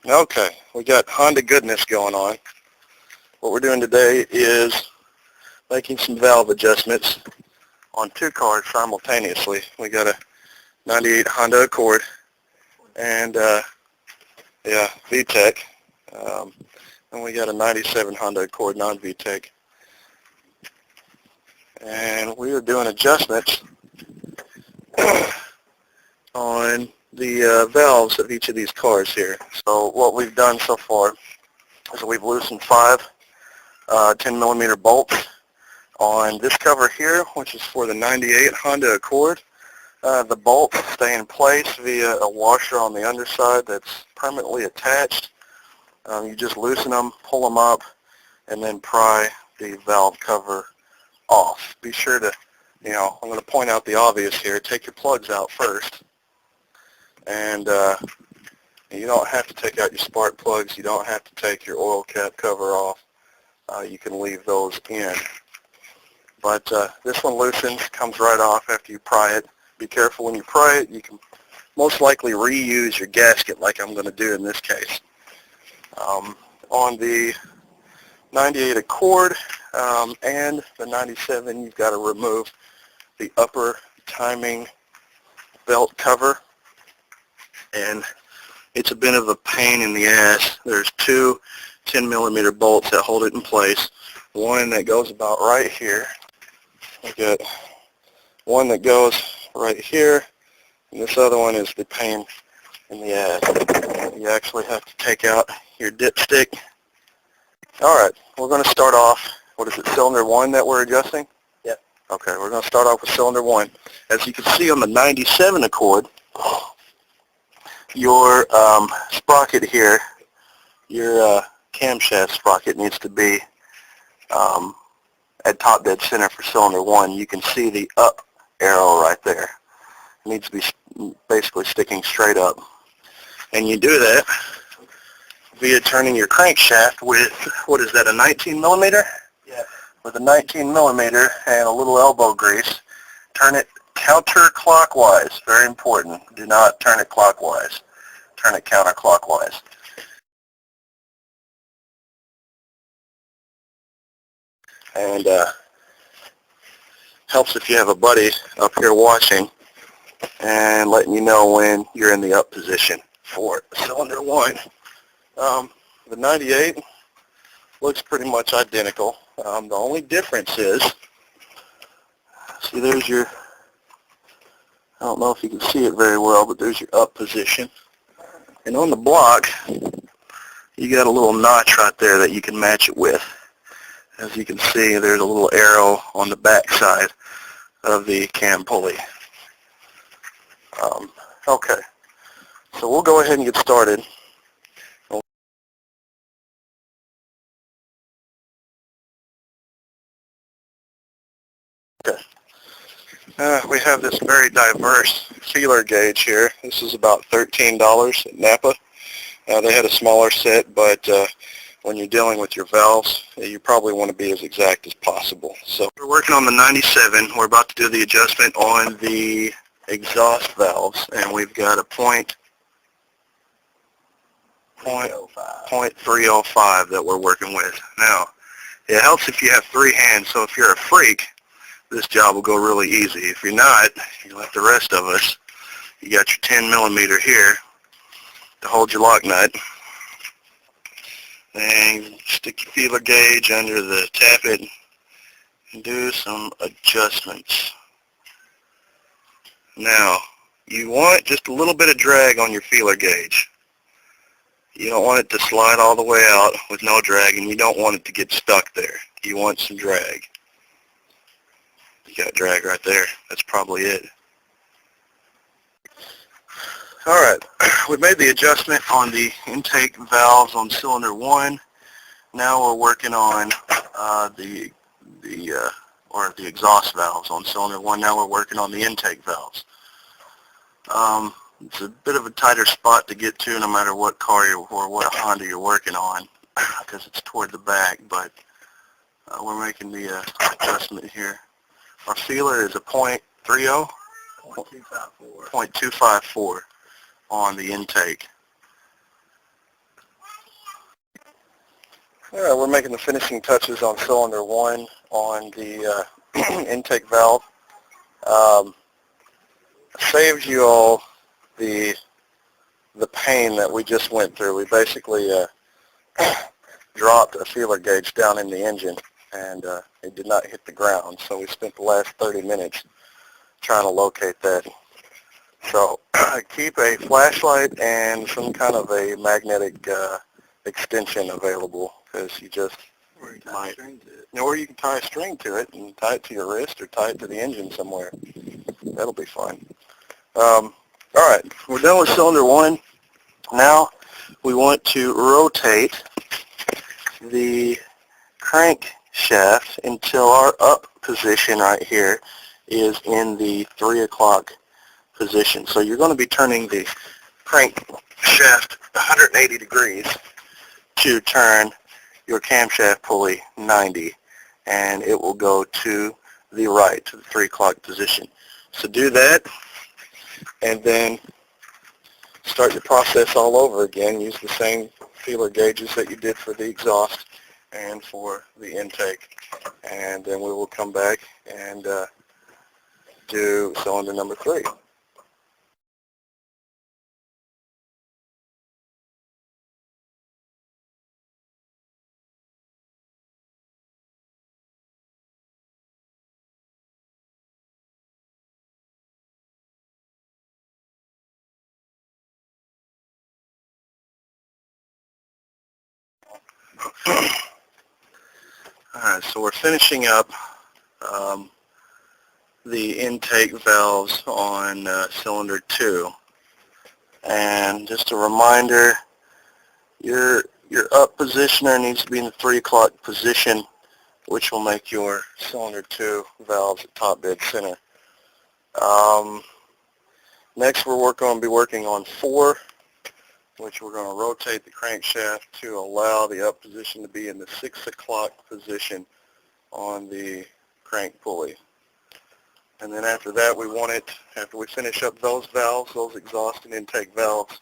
Okay, we got Honda goodness going on. What we're doing today is making some valve adjustments on two cars simultaneously. We got a 98 Honda Accord and VTEC, and we got a 97 Honda Accord non-VTEC. And we are doing adjustments on the valves of each of these cars here. So what we've done so far is we've loosened 5 10 millimeter bolts on this cover here, which is for the 98 Honda Accord. The bolts stay in place via a washer on the underside that's permanently attached. You just loosen them, pull them up, and then pry the valve cover off. Be sure to, I'm going to point out the obvious here. Take your plugs out first. And you don't have to take out your spark plugs. You don't have to take your oil cap cover off. You can leave those in. But this one loosens, comes right off after you pry it. Be careful when you pry it. You can most likely reuse your gasket like I'm going to do in this case. On the 98 Accord and the 97, you've got to remove the upper timing belt cover. And it's a bit of a pain in the ass. There's 2 10 millimeter bolts that hold it in place. One that goes about right here. We got one that goes right here, and this other one is the pain in the ass. You actually have to take out your dipstick. Alright, we're going to start off, what is it, cylinder 1 that we're adjusting? Yep. Okay, we're going to start off with cylinder 1. As you can see on the 97 Accord, your sprocket here, your camshaft sprocket needs to be at top dead center for cylinder 1. You can see the up arrow right there. It needs to be basically sticking straight up. And you do that via turning your crankshaft with, what is that, a 19 millimeter? Yeah. With a 19 millimeter and a little elbow grease. Turn it counterclockwise. Very important. Do not turn it clockwise. Turn it counterclockwise. And helps if you have a buddy up here watching and letting you know when you're in the up position for cylinder 1. The 98 looks pretty much identical. The only difference is, see, there's your, I don't know if you can see it very well, but there's your up position. And on the block, you got a little notch right there that you can match it with. As you can see, there's a little arrow on the back side of the cam pulley. Okay, so we'll go ahead and get started. Okay. We have this very diverse feeler gauge here. This is about $13 at Napa. They had a smaller set, but when you're dealing with your valves, you probably want to be as exact as possible. So we're working on the 97. We're about to do the adjustment on the exhaust valves, and we've got a .305 that we're working with. Now, it helps if you have 3 hands, so if you're a freak, this job will go really easy. If you're not, you like the rest of us, you got your 10 millimeter here to hold your lock nut. Then stick your feeler gauge under the tappet and do some adjustments. Now, you want just a little bit of drag on your feeler gauge. You don't want it to slide all the way out with no drag, and you don't want it to get stuck there. You want some drag. You got drag right there. That's probably it. Alright, we made the adjustment on the intake valves on cylinder 1. Now we're working on the exhaust valves on cylinder 1. Now we're working on the intake valves. It's a bit of a tighter spot to get to no matter what car or what Honda you're working on because it's toward the back, but we're making the adjustment here. Our feeler is a .30? 0.254. .254 on the intake. All right, we're making the finishing touches on cylinder 1 on the intake valve. Saves you all the pain that we just went through. We basically dropped a feeler gauge down in the engine, and it did not hit the ground, so we spent the last 30 minutes trying to locate that. So keep a flashlight and some kind of a magnetic extension available, because you just might, or you can tie a string to it and tie it to your wrist or tie it to the engine somewhere. That'll be fine. All right, we're done with cylinder 1. Now we want to rotate the crankshaft until our up position right here is in the 3 o'clock position. So you're going to be turning the crankshaft 180 degrees to turn your camshaft pulley 90, and it will go to the right, to the 3 o'clock position. So do that, and then start the process all over again. Use the same feeler gauges that you did for the exhaust and for the intake, and then we will come back and do cylinder number 3. All right, so we're finishing up the intake valves on cylinder 2. And just a reminder, your up positioner needs to be in the 3 o'clock position, which will make your cylinder 2 valves at top dead center. Next we're going to be working on 4, which we're going to rotate the crankshaft to allow the up position to be in the 6 o'clock position on the crank pulley. And then after that, we want it, after we finish up those valves, those exhaust and intake valves,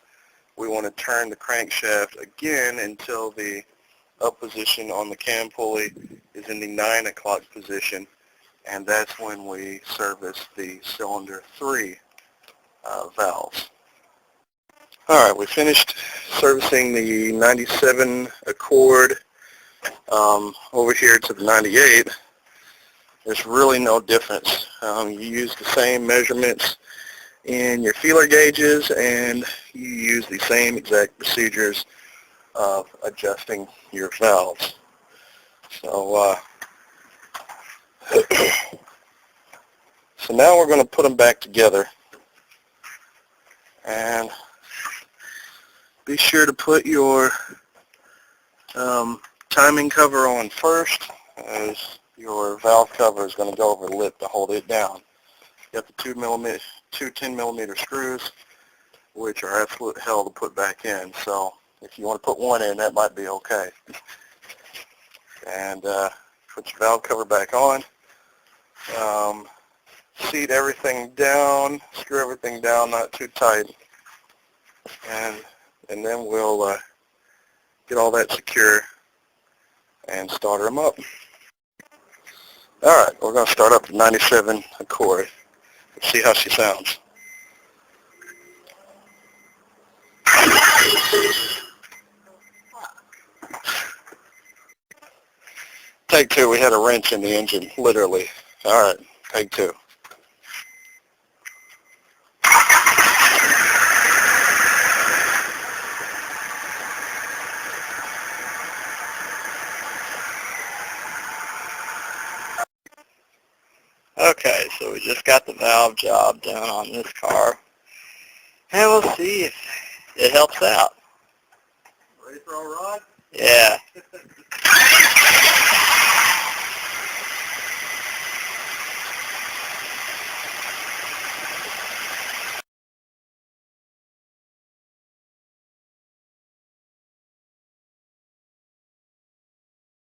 we want to turn the crankshaft again until the up position on the cam pulley is in the 9 o'clock position, and that's when we service the cylinder 3 valves. All right, we finished servicing the 97 Accord over here to the 98. There's really no difference. You use the same measurements in your feeler gauges, and you use the same exact procedures of adjusting your valves. So, so now we're going to put them back together, and be sure to put your timing cover on first, as your valve cover is going to go over the lip to hold it down. You got the two 10-millimeter screws, which are absolute hell to put back in. So if you want to put one in, that might be okay. And put your valve cover back on. Seat everything down, screw everything down, not too tight. And then we'll get all that secure and start them up. All right, we're going to start up the 97 Accord. Let's see how she sounds. Take 2, we had a wrench in the engine, literally. All right, take 2. Okay, so we just got the valve job done on this car, and we'll see if it helps out. Ready for a ride? Yeah.